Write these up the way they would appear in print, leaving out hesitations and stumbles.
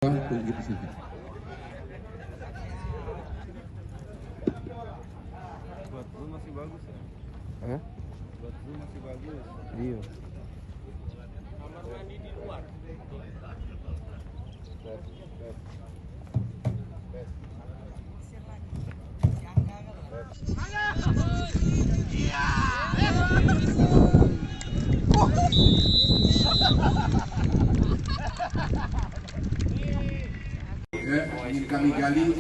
Gitu sih. Buat lu masih bagus ya? Hah? Buat lu masih bagus. Iya. Kamar mandi di luar. Ingin kami gali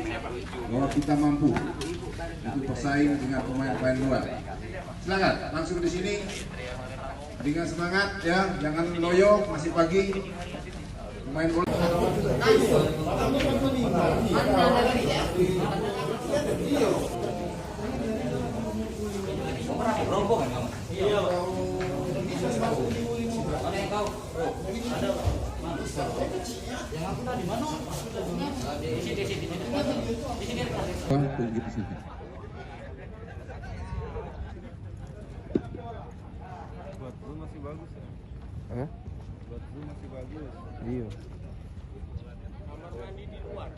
bahwa kita mampu untuk bersaing dengan pemain-pemain luar. Silakan langsung di sini dengan semangat ya, jangan loyo, masih pagi. Pemain bola. Gitu sih. Buat lu masih bagus ya? Hah? Buat lu masih bagus. Iya. Kamar mandi di luar.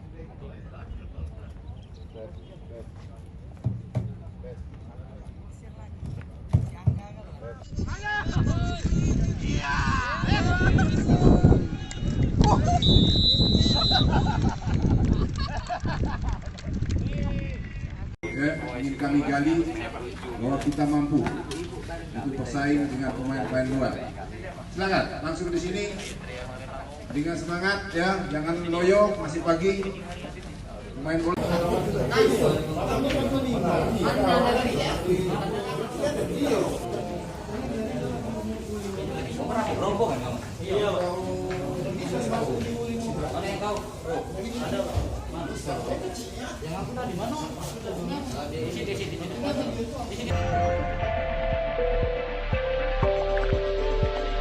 Ingin kami gali bahwa kita mampu untuk bersaing dengan pemain-pemain luar. Silakan langsung di sini dengan semangat ya, jangan loyo, masih pagi. Pemain bola. Yang aku tadi mana? Di sini.